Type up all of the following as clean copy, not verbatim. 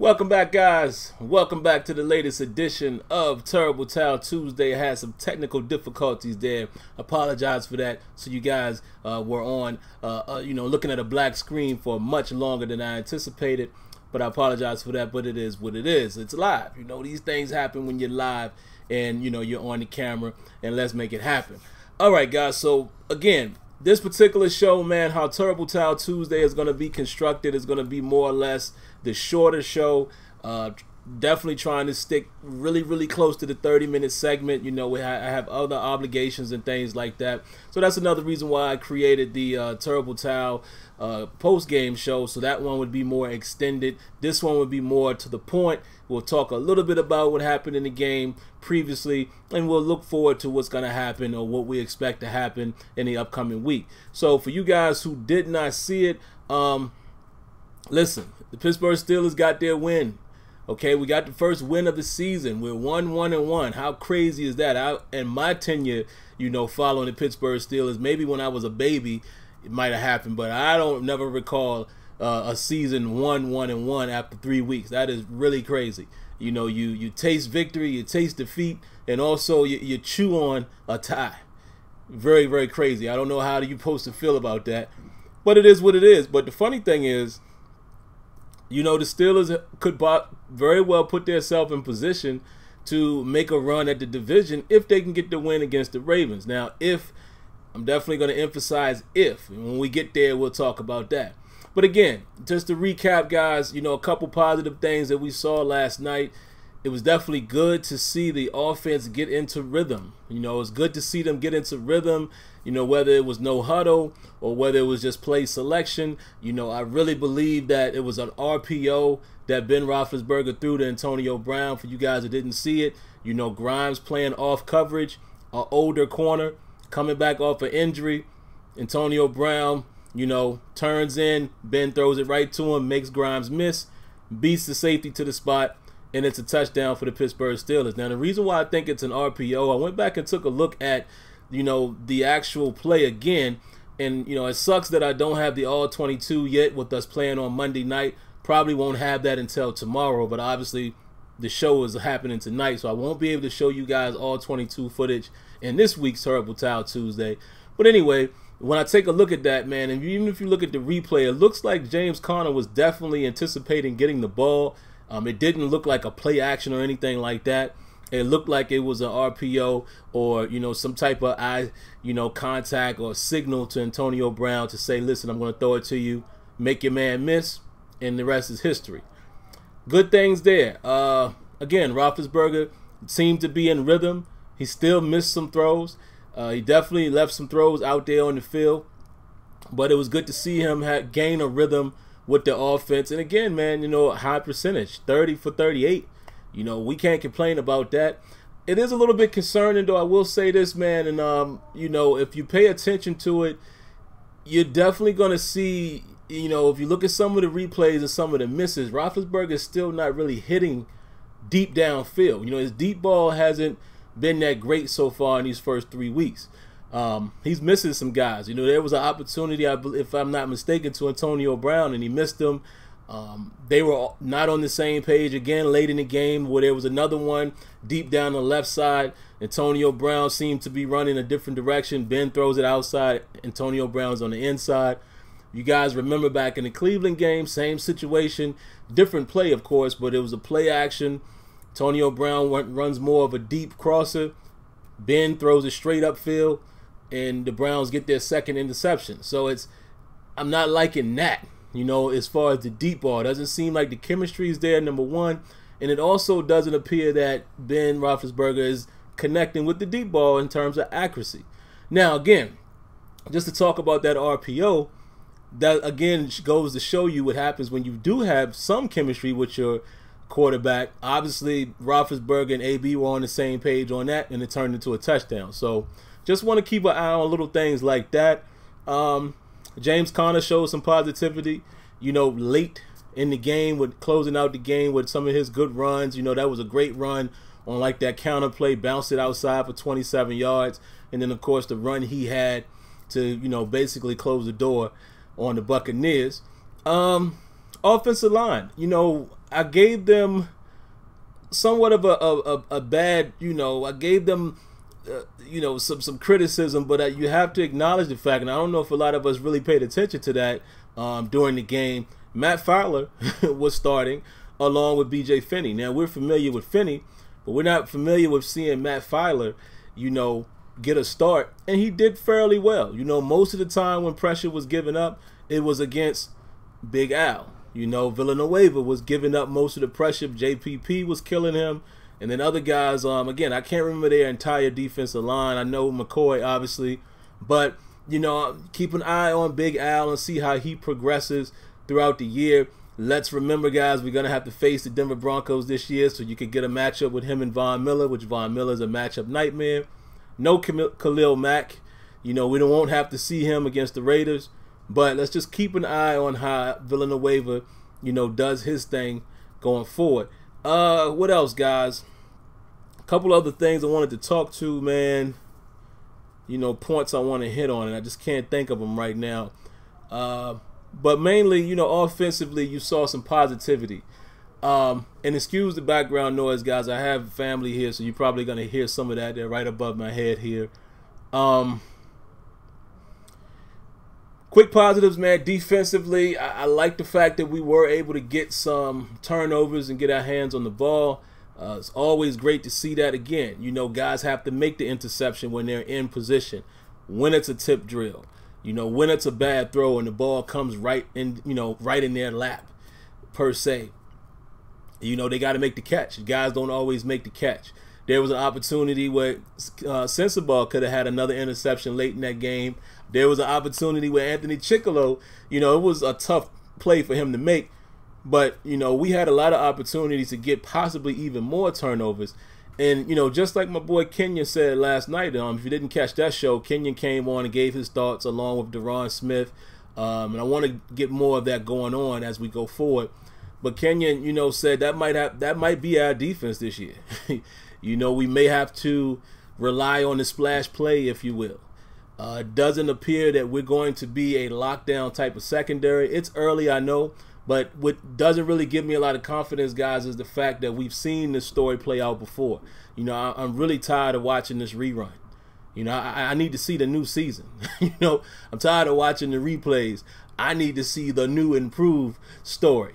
Welcome back, guys. Welcome back to the latest edition of Terrible Towel Tuesday. I had some technical difficulties there. Apologize for that. So you guys were on, looking at a black screen for much longer than I anticipated. But I apologize for that. But it is what it is. It's live. You know, these things happen when you're live and, you know, you're on the camera. And let's make it happen. All right, guys. So, again, this particular show, man, how Terrible Towel Tuesday is going to be constructed is going to be more or less the shorter show. Definitely trying to stick really close to the 30-minute segment. You know, I have other obligations and things like that. So that's another reason why I created the Terrible Towel post-game show. So that one would be more extended. This one would be more to the point. We'll talk a little bit about what happened in the game previously, and we'll look forward to what's going to happen or what we expect to happen in the upcoming week. So for you guys who did not see it, listen, the Pittsburgh Steelers got their win. Okay, we got the first win of the season. We're 1-1-1. How crazy is that? In my tenure, you know, following the Pittsburgh Steelers, maybe when I was a baby, it might have happened, but I don't never recall a season 1-1-1 after 3 weeks. That is really crazy. You know, you taste victory, you taste defeat, and also you chew on a tie. Very crazy. I don't know how you're supposed to feel about that, but it is what it is. But the funny thing is, you know, the Steelers could very well put themselves in position to make a run at the division if they can get the win against the Ravens. Now, I'm definitely going to emphasize if. And when we get there, we'll talk about that. But again, just to recap, guys, you know, a couple positive things that we saw last night. It was definitely good to see the offense get into rhythm. You know, it's good to see them get into rhythm, you know, whether it was no huddle or whether it was just play selection. You know, I really believe that it was an RPO that Ben Roethlisberger threw to Antonio Brown. For you guys that didn't see it, you know, Grimes playing off coverage, an older corner, coming back off an injury. Antonio Brown, you know, turns in, Ben throws it right to him, makes Grimes miss, beats the safety to the spot, and it's a touchdown for the Pittsburgh Steelers. Now, the reason why I think it's an RPO, I went back and took a look at, you know, the actual play again, and, you know, it sucks that I don't have the all-22 yet with us playing on Monday night. Probably won't have that until tomorrow, but obviously the show is happening tonight, so I won't be able to show you guys all 22 footage in this week's Terrible Towel Tuesday. But anyway, when I take a look at that, man, and even if you look at the replay, it looks like James Conner was definitely anticipating getting the ball. It didn't look like a play action or anything like that. It looked like it was an RPO or, you know, some type of contact or signal to Antonio Brown to say, listen, I'm going to throw it to you, make your man miss, and the rest is history. Good things there. Again, Roethlisberger seemed to be in rhythm. He still missed some throws. He definitely left some throws out there on the field, but it was good to see him gain a rhythm with the offense. And again, man, you know, high percentage, 30 for 38. You know, we can't complain about that. It is a little bit concerning, though. I will say this, man, and you know, if you pay attention to it, you're definitely going to see, you know, if you look at some of the replays and some of the misses, Roethlisberger is still not really hitting deep downfield. You know, his deep ball hasn't been that great so far in these first 3 weeks. He's missing some guys. You know, there was an opportunity, if I'm not mistaken, to Antonio Brown, and he missed them. They were not on the same page again late in the game, where there was another one deep down the left side. Antonio Brown seemed to be running a different direction. Ben throws it outside. Antonio Brown's on the inside. You guys remember back in the Cleveland game, same situation, different play, of course, but it was a play action. Antonio Brown runs more of a deep crosser. Ben throws it straight upfield, and the Browns get their second interception. So I'm not liking that, you know, as far as the deep ball. It doesn't seem like the chemistry is there, number one, and it also doesn't appear that Ben Roethlisberger is connecting with the deep ball in terms of accuracy. Now, again, just to talk about that RPO, that again goes to show you what happens when you do have some chemistry with your quarterback. Obviously, Roethlisberger and AB were on the same page on that, and it turned into a touchdown. So just want to keep an eye on little things like that. James Conner showed some positivity, you know, late in the game, with closing out the game with some of his good runs. You know, that was a great run on like that counter play, bounced it outside for 27 yards. And then, of course, the run he had to, you know, basically close the door on the Buccaneers. Offensive line, you know, I gave them somewhat of a bad, I gave them, some criticism, but you have to acknowledge the fact, and I don't know if a lot of us really paid attention to that during the game. Matt Fowler was starting along with B.J. Finney. Now, we're familiar with Finney, but we're not familiar with seeing Matt Fowler, get a start, and he did fairly well. Most of the time when pressure was given up, it was against Big Al. Villanueva was giving up most of the pressure. JPP was killing him. And then other guys, again, I can't remember their entire defensive line. I know McCoy, obviously. But, keep an eye on Big Al and see how he progresses throughout the year. Let's remember, guys, we're going to have to face the Denver Broncos this year, so you could get a matchup with him and Von Miller, which Von Miller is a matchup nightmare. No Khalil Mack. We won't have to see him against the Raiders. But let's just keep an eye on how Villanueva, does his thing going forward. What else, guys? A couple other things I wanted to talk to, man. Points I want to hit on, and I just can't think of them right now. But mainly, offensively, you saw some positivity. And excuse the background noise, guys. I have family here, so you're probably going to hear some of that. They're right above my head here. Quick positives, man. Defensively, I like the fact that we were able to get some turnovers and get our hands on the ball. It's always great to see that again. Guys have to make the interception when they're in position, when it's a tip drill, when it's a bad throw and the ball comes right in, right in their lap, per se. They got to make the catch. Guys don't always make the catch. There was an opportunity where SimFBall could have had another interception late in that game. There was an opportunity where Anthony Chickalo, it was a tough play for him to make. But, we had a lot of opportunities to get possibly even more turnovers. And, just like my boy Kenyon said last night, if you didn't catch that show, Kenyon came on and gave his thoughts along with Deron Smith. And I want to get more of that going on as we go forward. But Kenyon, said that might be our defense this year. We may have to rely on the splash play, if you will. It doesn't appear that we're going to be a lockdown type of secondary. It's early, I know. But what doesn't really give me a lot of confidence, guys, is the fact that we've seen this story play out before. I'm really tired of watching this rerun. I need to see the new season. I'm tired of watching the replays. I need to see the new improved story.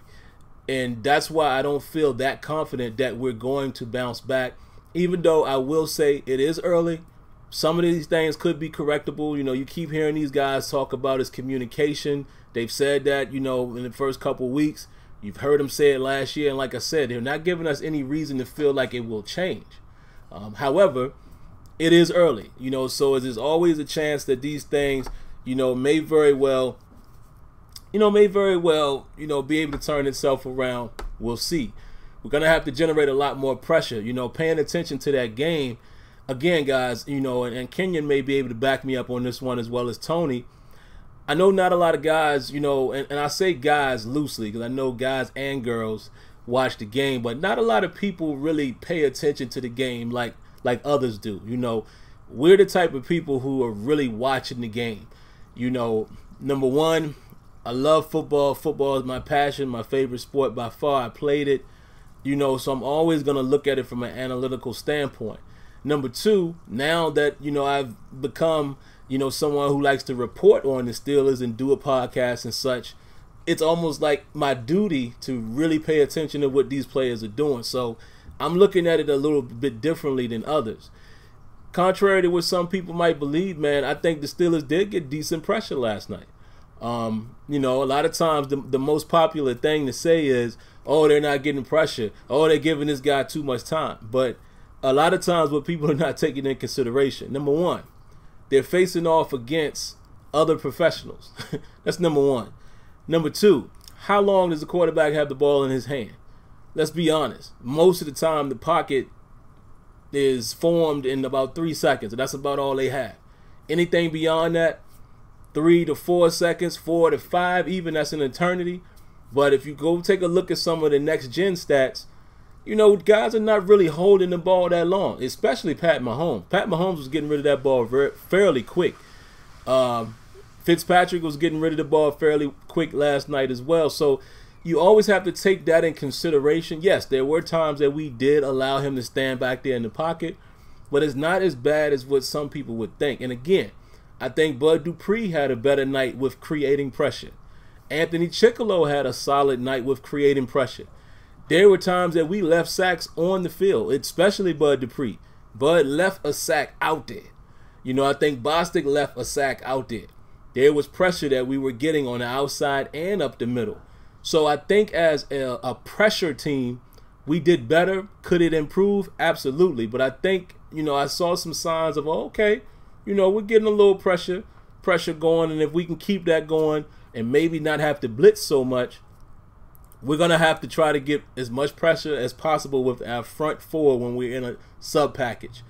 And that's why I don't feel that confident that we're going to bounce back. Even though I will say it is early. Some of these things could be correctable. You keep hearing these guys talk about his communication. They've said that, in the first couple weeks. You've heard them say it last year. And like I said, they're not giving us any reason to feel like it will change. However, it is early, so there's always a chance that these things, may very well, be able to turn itself around. We'll see. We're going to have to generate a lot more pressure, paying attention to that game. Again, guys, and Kenyon may be able to back me up on this one as well as Tony. I know not a lot of guys, and I say guys loosely because I know guys and girls watch the game, but not a lot of people really pay attention to the game like others do. We're the type of people who are really watching the game. Number one, I love football. Football is my passion, my favorite sport by far. I played it, so I'm always going to look at it from an analytical standpoint. Number two, now that, I've become, someone who likes to report on the Steelers and do a podcast and such, it's almost like my duty to really pay attention to what these players are doing. So I'm looking at it a little bit differently than others. Contrary to what some people might believe, man, I think the Steelers did get decent pressure last night. A lot of times the most popular thing to say is, oh, they're not getting pressure. Oh, they're giving this guy too much time. But a lot of times what people are not taking into consideration, number one, they're facing off against other professionals. That's number one. Number two, how long does the quarterback have the ball in his hand? Let's be honest. Most of the time, the pocket is formed in about 3 seconds, and that's about all they have. Anything beyond that, 3 to 4 seconds, 4 to 5, even, that's an eternity. But if you go take a look at some of the next-gen stats, guys are not really holding the ball that long, especially Pat Mahomes. Pat Mahomes was getting rid of that ball fairly quick. Fitzpatrick was getting rid of the ball fairly quick last night as well. So, you always have to take that in consideration. Yes, there were times that we did allow him to stand back there in the pocket, but it's not as bad as what some people would think. And again, I think Bud Dupree had a better night with creating pressure. Anthony Chickillo had a solid night with creating pressure. There were times that we left sacks on the field, especially Bud Dupree. Bud left a sack out there. You know, I think Bostic left a sack out there. There was pressure that we were getting on the outside and up the middle. So I think as a pressure team, we did better. Could it improve? Absolutely. But I think, you know, I saw some signs of, okay, you know, we're getting a little pressure going. And if we can keep that going and maybe not have to blitz so much, we're going to have to try to get as much pressure as possible with our front four when we're in a sub package.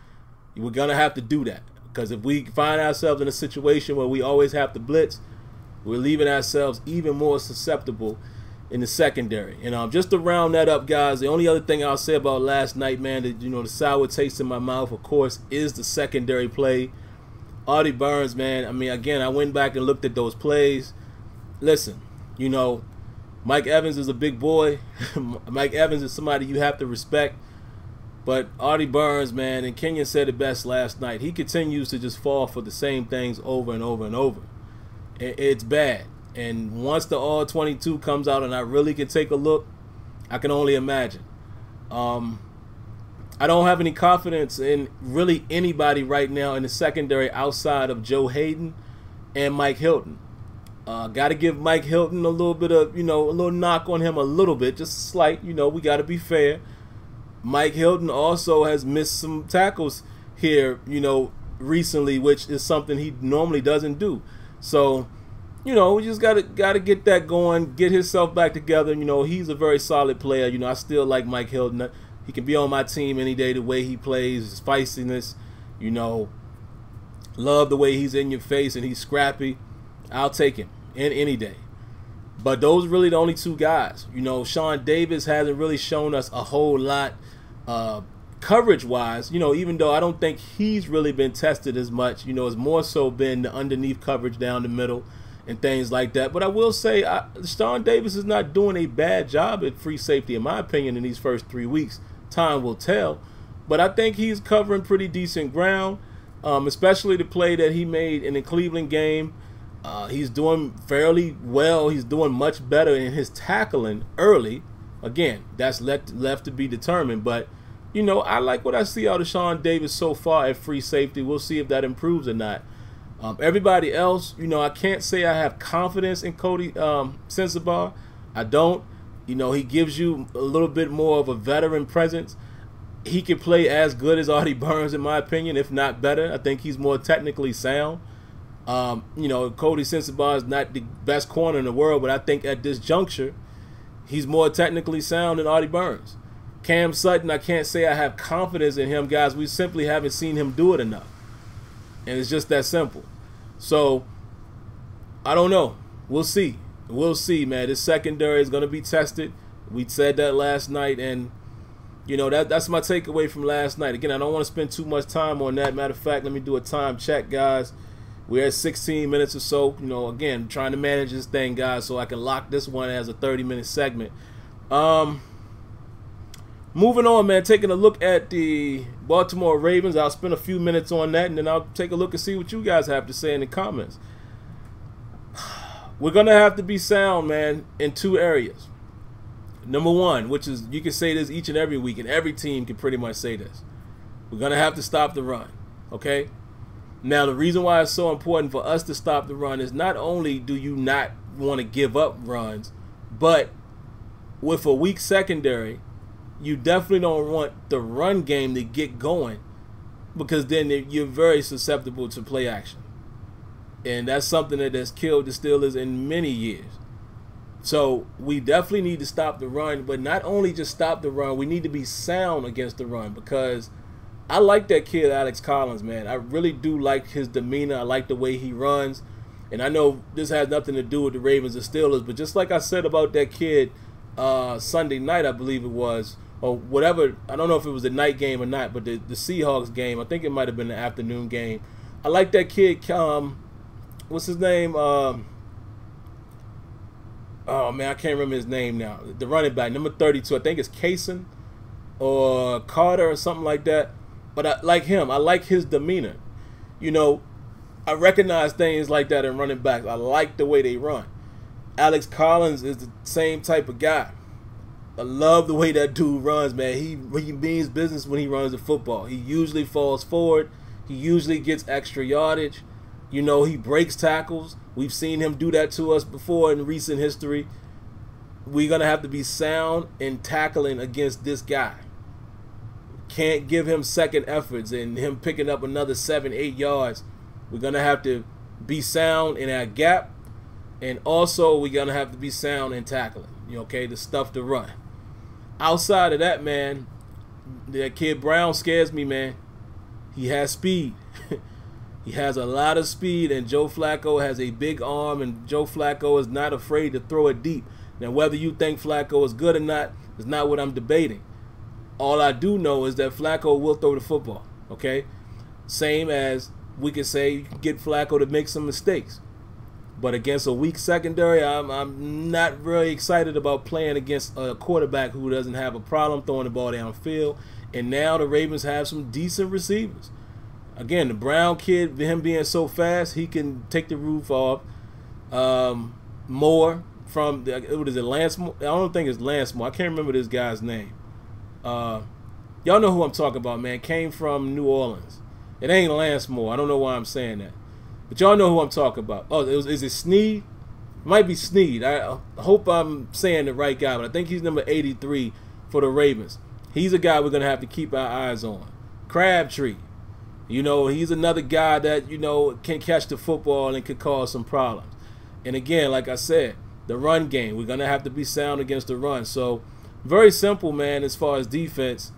We're going to have to do that. Because if we find ourselves in a situation where we always have to blitz, we're leaving ourselves even more susceptible in the secondary. And just to round that up, guys, the only other thing I'll say about last night, man, that, you know, the sour taste in my mouth, of course, is the secondary play. Artie Burns, man, I mean, again, I went back and looked at those plays. Listen, you know, Mike Evans is a big boy. Mike Evans is somebody you have to respect. But Artie Burns, man, and Kenyon said it best last night, he continues to just fall for the same things over and over and over. It's bad. And once the All-22 comes out and I really can take a look, I can only imagine. I don't have any confidence in really anybody right now in the secondary outside of Joe Hayden and Mike Hilton. Got to give Mike Hilton a little bit of, you know, a little knock on him a little bit, just slight, you know, we got to be fair. Mike Hilton also has missed some tackles here, you know, recently, which is something he normally doesn't do. So, you know, we just gotta get that going, get himself back together. You know, he's a very solid player. You know, I still like Mike Hilton. He can be on my team any day. The way he plays, his feistiness, you know, love the way he's in your face and he's scrappy. I'll take him any day. But those are really the only two guys. You know, Sean Davis hasn't really shown us a whole lot coverage-wise. You know, even though I don't think he's really been tested as much. You know, it's more so been the underneath coverage down the middle and things like that. But I will say, Sean Davis is not doing a bad job at free safety, in my opinion, in these first 3 weeks. Time will tell. But I think he's covering pretty decent ground, especially the play that he made in the Cleveland game. He's doing fairly well. He's doing much better in his tackling early. Again, that's left to be determined. But, you know, I like what I see out of Sean Davis so far at free safety. We'll see if that improves or not. Everybody else, you know, I can't say I have confidence in Cody Sensabaugh. I don't. You know, he gives you a little bit more of a veteran presence. He can play as good as Artie Burns, in my opinion, if not better. I think he's more technically sound. You know, Cody Sensabaugh is not the best corner in the world, but I think at this juncture, he's more technically sound than Artie Burns. Cam Sutton, I can't say I have confidence in him, guys. We simply haven't seen him do it enough. And it's just that simple. So, I don't know. We'll see. We'll see, man. This secondary is going to be tested. We said that last night, and, you know, that's my takeaway from last night. Again, I don't want to spend too much time on that. Matter of fact, let me do a time check, guys. We're at 16 minutes or so. You know, again, trying to manage this thing, guys, so I can lock this one as a 30-minute segment. Moving on, man, taking a look at the Baltimore Ravens. I'll spend a few minutes on that, and then I'll take a look and see what you guys have to say in the comments. We're going to have to be sound, man, in two areas. Number one, which is, you can say this each and every week, and every team can pretty much say this. We're going to have to stop the run, okay? Now, the reason why it's so important for us to stop the run is not only do you not want to give up runs, but with a weak secondary, you definitely don't want the run game to get going, because then you're very susceptible to play action. And that's something that has killed the Steelers in many years. So we definitely need to stop the run, but not only just stop the run, we need to be sound against the run, because I like that kid, Alex Collins, man. I really do like his demeanor. I like the way he runs. And I know this has nothing to do with the Ravens or Steelers, but just like I said about that kid Sunday night, I believe it was, or whatever, I don't know if it was the night game or not, but the Seahawks game, I think it might have been the afternoon game. I like that kid, what's his name? Oh man, I can't remember his name now. The running back, number 32. I think it's Kaysen or Carter or something like that. But I like him. I like his demeanor. You know, I recognize things like that in running backs. I like the way they run. Alex Collins is the same type of guy. I love the way that dude runs, man. He means business when he runs the football. He usually falls forward. He usually gets extra yardage. You know, he breaks tackles. We've seen him do that to us before in recent history. We're going to have to be sound in tackling against this guy. Can't give him second efforts and him picking up another 7-8 yards. We're going to have to be sound in our gap. And also, we're going to have to be sound in tackling. You know, okay, the stuff to run. Outside of that, man, that kid Brown scares me, man. He has speed. He has a lot of speed, and Joe Flacco has a big arm, and Joe Flacco is not afraid to throw it deep. Now, whether you think Flacco is good or not is not what I'm debating. All I do know is that Flacco will throw the football, okay? Same as we could say you can get Flacco to make some mistakes. But against a weak secondary, I'm not really excited about playing against a quarterback who doesn't have a problem throwing the ball downfield. And now the Ravens have some decent receivers. Again, the Brown kid, him being so fast, he can take the roof off. Moore from, what is it, Lance Moore? I don't think it's Lance Moore. I can't remember this guy's name. Y'all know who I'm talking about, man. Came from New Orleans. It ain't Lance Moore. I don't know why I'm saying that. But y'all know who I'm talking about. Oh, is it Snead? It might be Snead. I hope I'm saying the right guy, but I think he's number 83 for the Ravens. He's a guy we're going to have to keep our eyes on. Crabtree. You know, he's another guy that, you know, can catch the football and could cause some problems. And again, like I said, the run game, we're going to have to be sound against the run. So, very simple, man, as far as defense.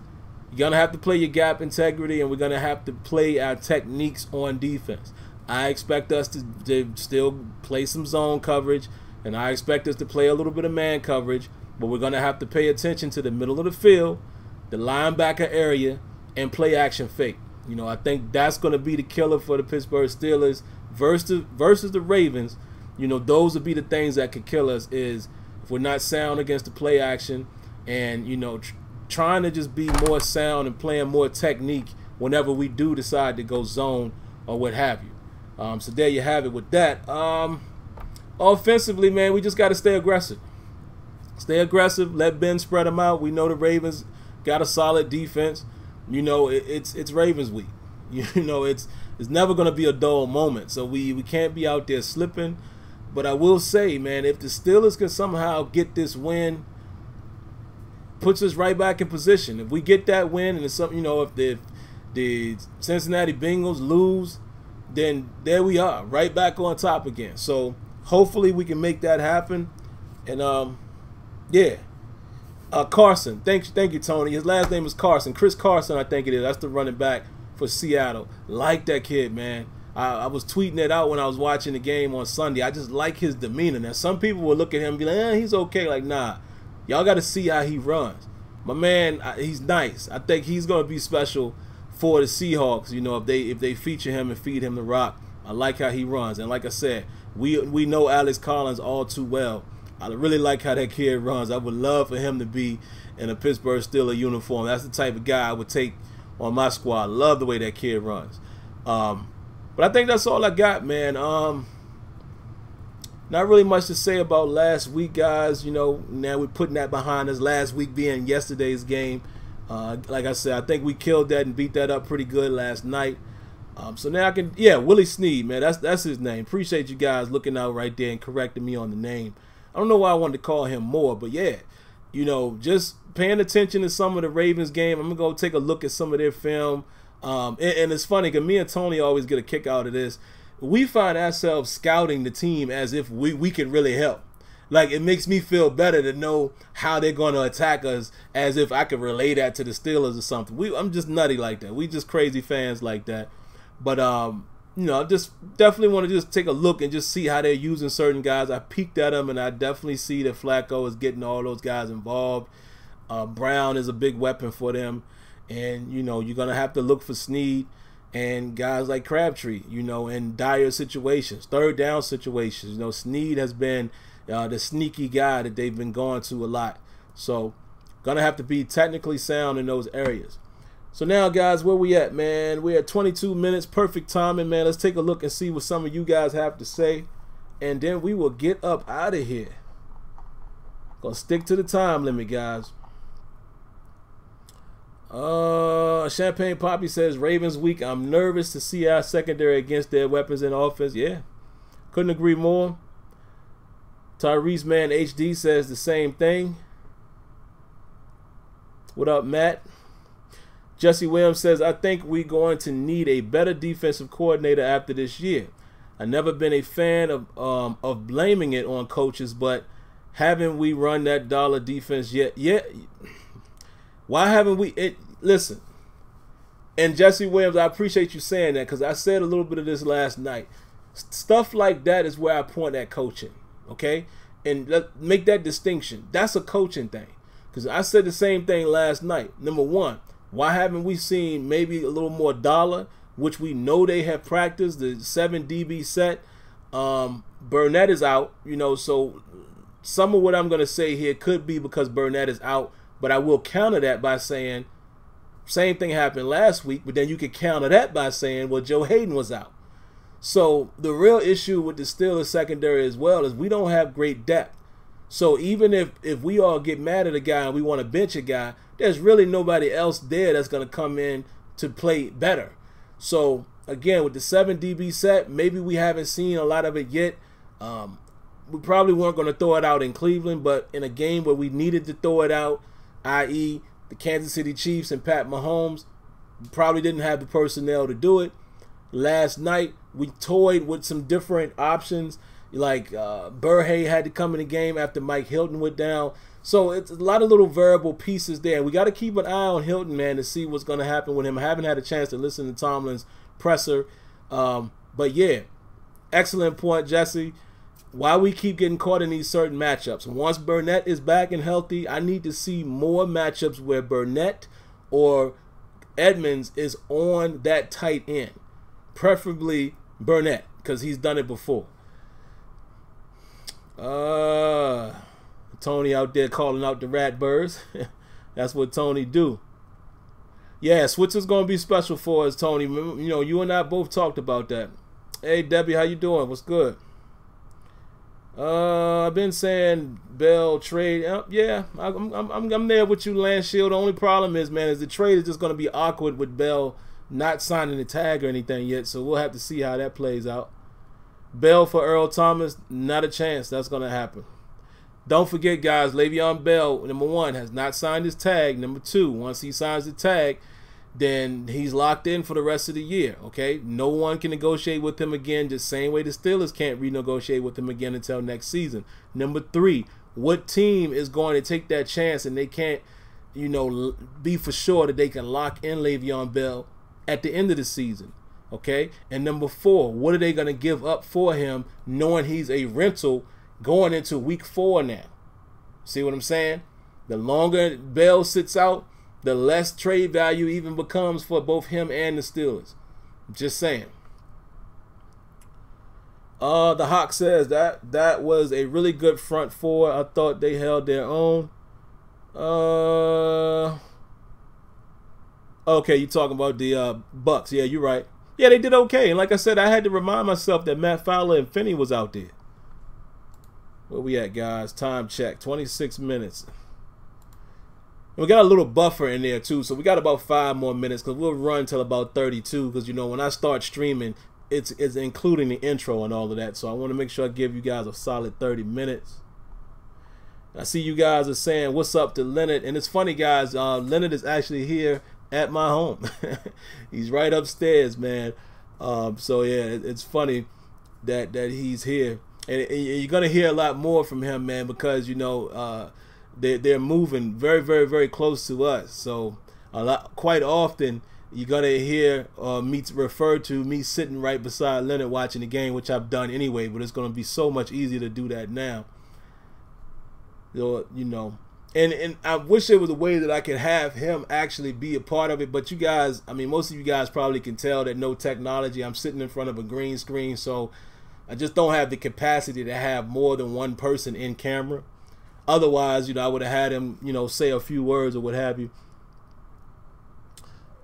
You're going to have to play your gap integrity, and we're going to have to play our techniques on defense. I expect us to still play some zone coverage, and I expect us to play a little bit of man coverage, but we're going to have to pay attention to the middle of the field, the linebacker area, and play action fake. You know, I think that's going to be the killer for the Pittsburgh Steelers versus the Ravens. You know, those would be the things that could kill us is if we're not sound against the play action and, you know, trying to just be more sound and playing more technique whenever we do decide to go zone or what have you. So there you have it with that. Offensively, man, we just got to stay aggressive. Stay aggressive. Let Ben spread them out. We know the Ravens got a solid defense. You know, it's Ravens week. You know, it's never going to be a dull moment. So we can't be out there slipping. But I will say, man, if the Steelers can somehow get this win, puts us right back in position. If we get that win, and it's something, you know, if the Cincinnati Bengals lose, then there we are, right back on top again. So hopefully we can make that happen. And yeah. Carson, thank you, Tony. His last name is Carson. Chris Carson, I think it is. That's the running back for Seattle. Like that kid, man. I was tweeting it out when I was watching the game on Sunday. I just like his demeanor. Now, some people will look at him and be like, he's okay. Like, nah. Y'all got to see how he runs. My man, he's nice. I think he's going to be special for the Seahawks, you know, if they feature him and feed him the rock. I like how he runs. And like I said, we know Alex Collins all too well. I really like how that kid runs. I would love for him to be in a Pittsburgh Steelers uniform. That's the type of guy I would take on my squad. Love the way that kid runs. But I think that's all I got, man. Not really much to say about last week, guys. You know, now we're putting that behind us. Last week being yesterday's game. Like I said, I think we killed that and beat that up pretty good last night. So now I can, yeah, Willie Snead, man. That's his name. Appreciate you guys looking out right there and correcting me on the name. I don't know why I wanted to call him Moore, but yeah, you know, just paying attention to some of the Ravens game. I'm going to go take a look at some of their film. And it's funny because me and Tony always get a kick out of this. We find ourselves scouting the team as if we can really help. Like, it makes me feel better to know how they're going to attack us as if I could relay that to the Steelers or something. I'm just nutty like that. We just crazy fans like that. But, you know, I just definitely want to just take a look and just see how they're using certain guys. I peeked at them, and I definitely see that Flacco is getting all those guys involved. Brown is a big weapon for them. And, you know, you're going to have to look for Snead and guys like Crabtree, you know, in dire situations, third down situations. You know, Snead has been the sneaky guy that they've been going to a lot. So gonna have to be technically sound in those areas. So now, guys, where we at, man? We're at 22 minutes, perfect timing, man. Let's take a look and see what some of you guys have to say, and then we will get up out of here. Gonna stick to the time limit, guys. Champagne Poppy says Ravens week. I'm nervous to see our secondary against their weapons and offense. Yeah, couldn't agree more. Tyrese Man HD says the same thing. What up, Matt? Jesse Williams says, I think we're going to need a better defensive coordinator after this year. I've never been a fan of blaming it on coaches, but haven't we run that dollar defense yet? Yeah. Why haven't we? Listen, and Jesse Williams, I appreciate you saying that, because I said a little bit of this last night. Stuff like that is where I point at coaching, okay? And make that distinction. That's a coaching thing, because I said the same thing last night. Number one, why haven't we seen maybe a little more dollar, which we know they have practiced, the 7 DB set. Burnett is out, so some of what I'm going to say here could be because Burnett is out, but I will counter that by saying same thing happened last week, but then you could counter that by saying, well, Joe Hayden was out. So the real issue with the Steelers secondary as well is we don't have great depth. So even if we all get mad at a guy and we want to bench a guy, there's really nobody else there that's going to come in to play better. So again, with the 7 DB set, maybe we haven't seen a lot of it yet. We probably weren't going to throw it out in Cleveland, but in a game where we needed to throw it out, i.e. the Kansas City Chiefs and Pat Mahomes, probably didn't have the personnel to do it. Last night, we toyed with some different options, like Burhay had to come in the game after Mike Hilton went down. So it's a lot of little variable pieces there. We got to keep an eye on Hilton, man, to see what's going to happen with him. I haven't had a chance to listen to Tomlin's presser. But yeah, excellent point, Jesse. Why we keep getting caught in these certain matchups. Once Burnett is back and healthy, I need to see more matchups where Burnett or Edmonds is on that tight end. Preferably Burnett, because he's done it before. Tony out there calling out the Ratbirds. That's what Tony do. Yeah, Switzer's going to be special for us, Tony. You and I both talked about that. Hey, Debbie, how you doing? What's good? I've been saying Bell trade. Yeah, I'm there with you, Landshield. The only problem is, man, is the trade is just going to be awkward with Bell not signing the tag or anything yet. So we'll have to see how that plays out. Bell for Earl Thomas, not a chance that's going to happen. Don't forget, guys, Le'Veon Bell, number one, has not signed his tag. Number two, once he signs the tag, then he's locked in for the rest of the year, okay? No one can negotiate with him again, the same way the Steelers can't renegotiate with him again until next season. Number three, what team is going to take that chance and they can't, be for sure that they can lock in Le'Veon Bell at the end of the season, okay? And number four, what are they going to give up for him knowing he's a rental going into week 4 now? See what I'm saying? The longer Bell sits out, the less trade value even becomes for both him and the Steelers. Just saying. The Hawk says that was a really good front four. I thought they held their own. Okay, you talking about the Bucks. Yeah, you're right. Yeah, they did okay. And like I said, I had to remind myself that Matt Fowler and Finney was out there. Where we at, guys? Time check. 26 minutes. And we got a little buffer in there, too. So we got about 5 more minutes because we'll run till about 32. Because, when I start streaming, it's including the intro and all of that. So I want to make sure I give you guys a solid 30 minutes. I see you guys are saying, what's up to Leonard? And it's funny, guys. Leonard is actually here at my home. He's right upstairs, man. So, yeah, it's funny that he's here. And you're going to hear a lot more from him, man, because, they're moving very, very, very close to us. So quite often you're going to hear me refer to me sitting right beside Leonard watching the game, which I've done anyway, but it's going to be so much easier to do that now. And I wish there was a way that I could have him actually be a part of it. But you guys, most of you guys probably can tell that no technology. I'm sitting in front of a green screen, so I just don't have the capacity to have more than one person in camera. Otherwise, I would have had him, say a few words or what have you.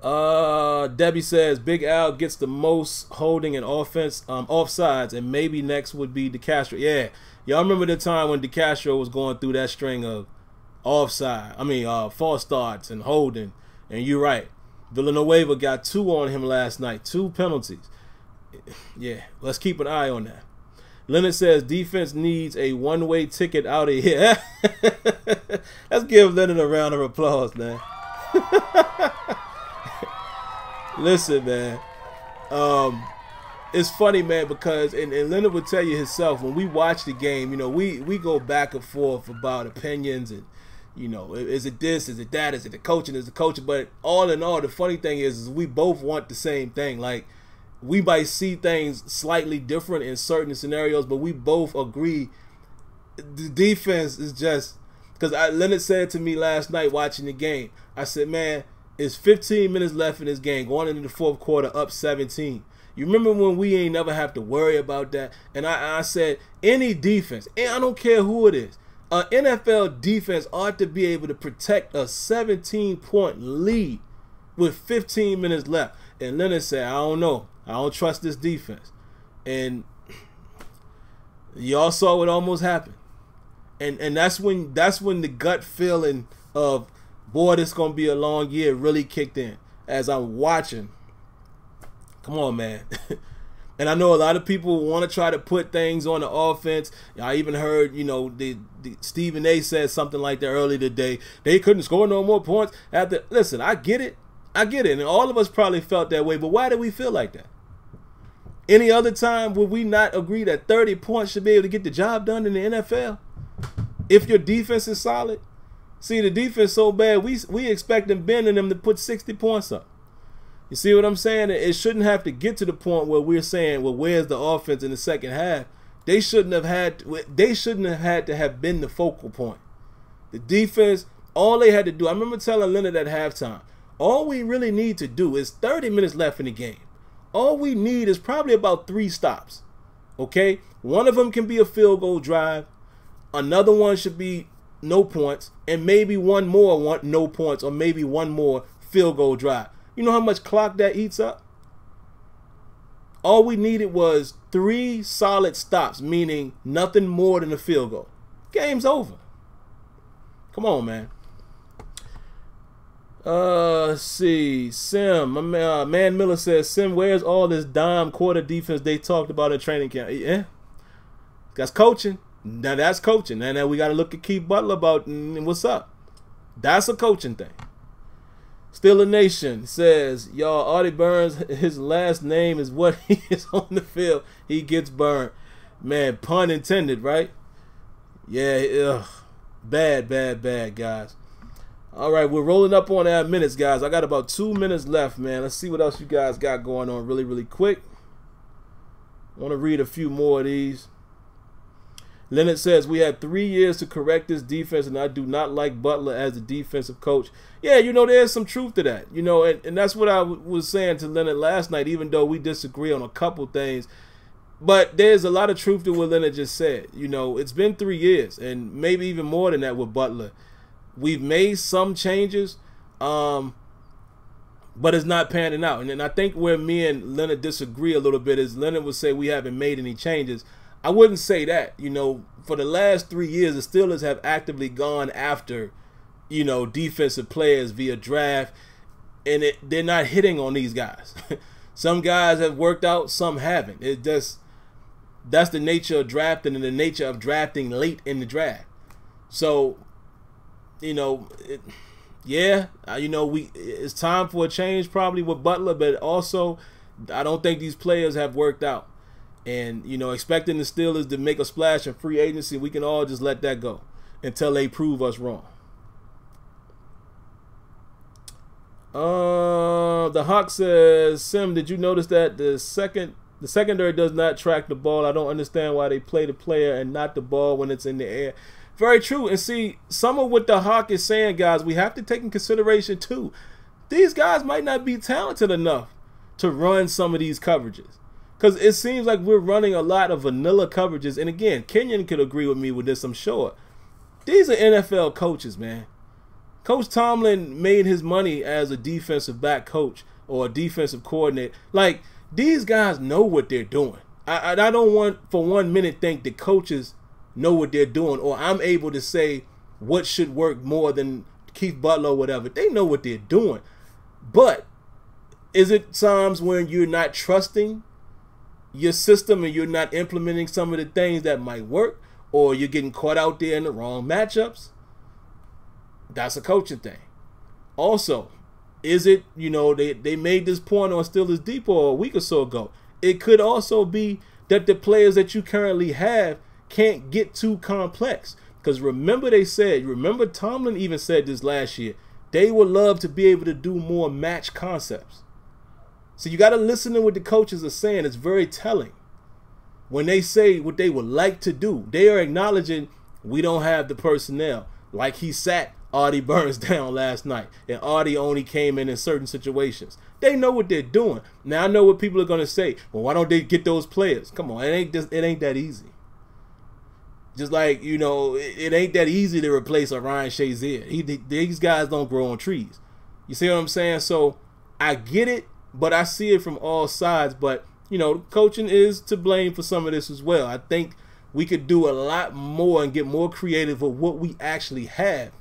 Debbie says Big Al gets the most holding and offsides, and maybe next would be DeCastro. Yeah, y'all remember the time when DeCastro was going through that string of false starts and holding. And you're right, Villanueva got 2 on him last night, 2 penalties. Yeah, let's keep an eye on that. Leonard says defense needs a one-way ticket out of here. Let's give Leonard a round of applause, man. Listen, man. It's funny, man, because and Leonard would tell you himself, when we watch the game, we go back and forth about opinions and, is it this, is it that, is it the coaching, is the coaching? But all in all, the funny thing is we both want the same thing. Like, we might see things slightly different in certain scenarios, but we both agree the defense is just, because Leonard said to me last night watching the game, I said, man, it's 15 minutes left in this game, going into the 4th quarter, up 17. You remember when we ain't never have to worry about that? And I said, any defense, and I don't care who it is, an NFL defense ought to be able to protect a 17-point lead with 15 minutes left. And Leonard said, I don't know. I don't trust this defense. And y'all saw what almost happened. And that's when the gut feeling of, boy, this is going to be a long year really kicked in as I'm watching. Come on, man. And I know a lot of people want to try to put things on the offense. I even heard, the Stephen A said something like that earlier today. They couldn't score no more points. Listen, I get it. And all of us probably felt that way. But why did we feel like that? Any other time would we not agree that 30 points should be able to get the job done in the NFL? If your defense is solid? See, the defense so bad, we expecting Ben and them to put 60 points up. You see what I'm saying? It shouldn't have to get to the point where we're saying, well, where's the offense in the second half? They shouldn't have had to have been the focal point. The defense, all they had to do, I remember telling Leonard at halftime, all we really need to do is 30 minutes left in the game. All we need is probably about 3 stops. Okay? One of them can be a field goal drive. Another one should be no points. And maybe one more no points, or maybe one more field goal drive. You know how much clock that eats up? All we needed was 3 solid stops, meaning nothing more than a field goal. Game's over. Come on, man. Let's see. Sim, my man Miller says, Sim, where's all this dime quarter defense they talked about in training camp? Yeah, that's coaching. Now that's coaching. And then we got to look at Keith Butler about what's up. That's a coaching thing. Steeler Nation says, y'all, Artie Burns, his last name is what he is on the field. He gets burned. Man, pun intended, right? Yeah, bad, guys. All right, we're rolling up on our minutes, guys. I got about 2 minutes left, man. Let's see what else you guys got going on really quick. I want to read a few more of these. Leonard says, we had 3 years to correct this defense, and I do not like Butler as the defensive coach. Yeah, there's some truth to that. And that's what I was saying to Leonard last night, even though we disagree on a couple things. But there's a lot of truth to what Leonard just said. It's been 3 years, and maybe even more than that with Butler. We've made some changes, but it's not panning out. And then I think where me and Leonard disagree a little bit is Leonard would say we haven't made any changes. I wouldn't say that. For the last 3 years, the Steelers have actively gone after, defensive players via draft, and they're not hitting on these guys. Some guys have worked out, some haven't. That's the nature of drafting and the nature of drafting late in the draft. So, it's time for a change probably with Butler, but also I don't think these players have worked out. And, expecting the Steelers to make a splash in free agency, we can all just let that go until they prove us wrong. The Hawk says, Sim, did you notice that the secondary does not track the ball? I don't understand why they play the player and not the ball when it's in the air. Very true. And see, some of what the Hawk is saying, guys, we have to take in consideration too. These guys might not be talented enough to run some of these coverages. Because it seems like we're running a lot of vanilla coverages. And again, Kenyon could agree with me with this, I'm sure. These are NFL coaches, man. Coach Tomlin made his money as a defensive back coach or a defensive coordinator. Like, these guys know what they're doing. I don't want for 1 minute think that coaches know what they're doing, or I'm able to say what should work more than Keith Butler or whatever. They know what they're doing. But is it times when you're not trusting your system and you're not implementing some of the things that might work, or you're getting caught out there in the wrong matchups? That's a coaching thing. Also, is it, you know, they made this point on Steelers Depot a week or so ago. It could also be that the players that you currently have can't get too complex. Because remember Tomlin even said this last year, they would love to be able to do more match concepts. So you got to listen to what the coaches are saying. It's very telling. When they say what they would like to do, they are acknowledging we don't have the personnel. Like he sat Artie Burns down last night, and Artie only came in certain situations. They know what they're doing. Now I know what people are going to say. Well, why don't they get those players? Come on, it ain't that easy. Just like, you know, it ain't that easy to replace a Ryan Shazier. These guys don't grow on trees. You see what I'm saying? So I get it, but I see it from all sides. But, you know, coaching is to blame for some of this as well. I think we could do a lot more and get more creative with what we actually have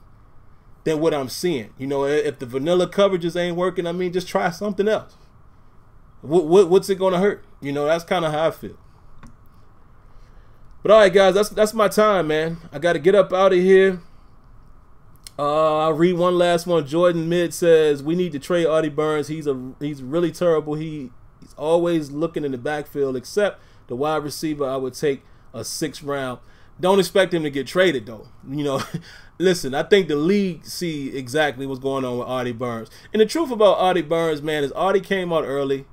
than what I'm seeing. You know, if the vanilla coverages ain't working, I mean, just try something else. What's it going to hurt? You know, that's kind of how I feel. But all right, guys, that's my time, man. I got to get up out of here. I'll read one last one. Jordan Mid says, we need to trade Artie Burns. He's really terrible. He's always looking in the backfield, except the wide receiver. I would take a 6th round. Don't expect him to get traded, though. You know, listen, I think the league see exactly what's going on with Artie Burns. And the truth about Artie Burns, man, is Artie came out early.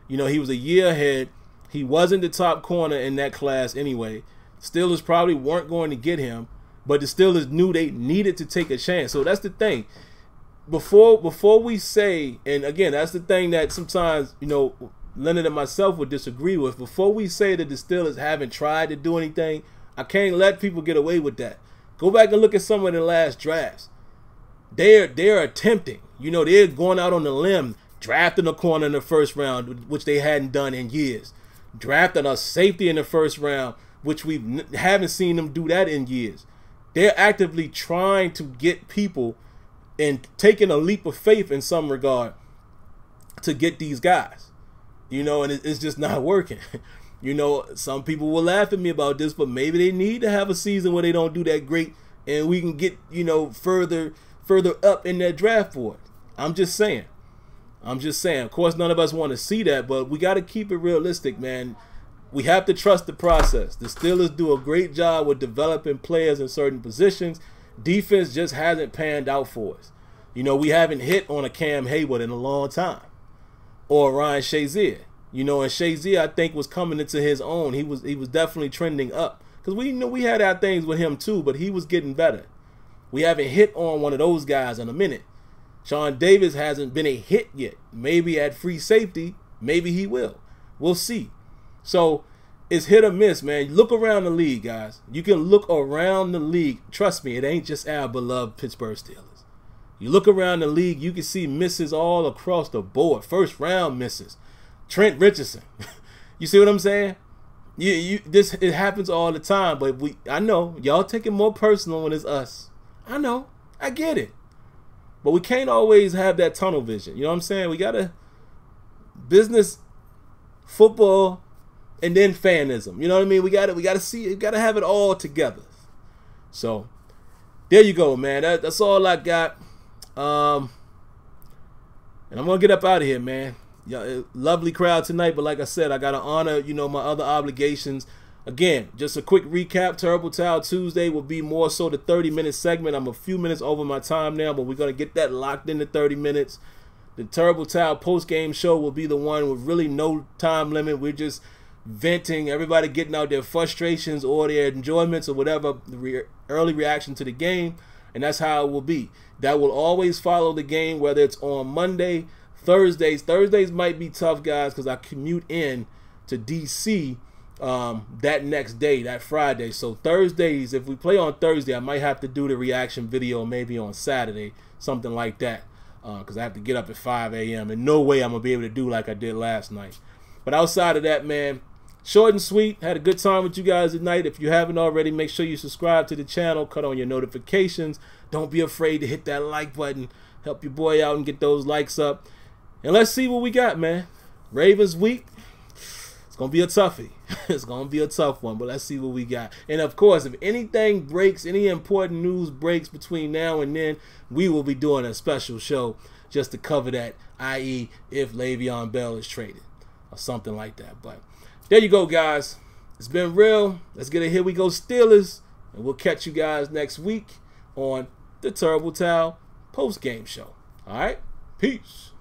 You know, he was a year ahead. He wasn't the top corner in that class anyway. Steelers probably weren't going to get him, but the Steelers knew they needed to take a chance. So that's the thing. Before we say, and again, that's the thing that sometimes, you know, Leonard and myself would disagree with. Before we say that the Steelers haven't tried to do anything, I can't let people get away with that. Go back and look at some of the last drafts. They're attempting. You know, they're going out on the limb, drafting a corner in the 1st round, which they hadn't done in years. Drafting a safety in the 1st round, which we haven't seen them do that in years. They're actively trying to get people and taking a leap of faith in some regard to get these guys. You know, and it's just not working. You know, some people will laugh at me about this, but maybe they need to have a season where they don't do that great and we can get, you know, further up in that draft board. I'm just saying. Of course, none of us want to see that, but we got to keep it realistic, man. We have to trust the process. The Steelers do a great job with developing players in certain positions. Defense just hasn't panned out for us. You know, we haven't hit on a Cam Hayward in a long time. Or Ryan Shazier. You know, and Shazier, I think, was coming into his own. He was definitely trending up. Because we knew we had our things with him too, but he was getting better. We haven't hit on one of those guys in a minute. Sean Davis hasn't been a hit yet. Maybe at free safety, maybe he will. We'll see. So it's hit or miss, man. Look around the league, guys. You can look around the league. Trust me, it ain't just our beloved Pittsburgh Steelers. You look around the league, you can see misses all across the board. 1st round misses. Trent Richardson. You see what I'm saying? It happens all the time, but I know y'all take it more personal when it's us. I know. I get it. But we can't always have that tunnel vision. You know what I'm saying? We gotta business, football, and then fanism. You know what I mean? We gotta see, we gotta have it all together. So there you go, man. That's all I got. And I'm gonna get up out of here, man. Yeah, lovely crowd tonight, but like I said, I gotta honor, you know, my other obligations. Again, just a quick recap. Terrible Towel Tuesday will be more so the 30-minute segment. I'm a few minutes over my time now, but we're gonna get that locked into 30 minutes. The Terrible Towel post-game show will be the one with really no time limit. We're just venting, everybody getting out their frustrations or their enjoyments or whatever, early reaction to the game, and that's how it will be. That will always follow the game, whether it's on Monday, Thursdays. Thursdays might be tough, guys, because I commute in to DC that next day, that Friday. So Thursdays, if we play on Thursday, I might have to do the reaction video maybe on Saturday, something like that, because I have to get up at 5 a.m. and no way I'm gonna be able to do like I did last night. But outside of that, man, short and sweet. Had a good time with you guys tonight. If you haven't already, make sure you subscribe to the channel, cut on your notifications. Don't be afraid to hit that like button. Help your boy out and get those likes up. And let's see what we got, man. Ravens week. It's going to be a toughie. It's going to be a tough one, but let's see what we got. And, of course, if anything breaks, any important news breaks between now and then, we will be doing a special show just to cover that, i.e. if Le'Veon Bell is traded or something like that. But there you go, guys. It's been real. Let's get a Here We Go Steelers, and we'll catch you guys next week on the Terrible Towel post-game show. All right? Peace.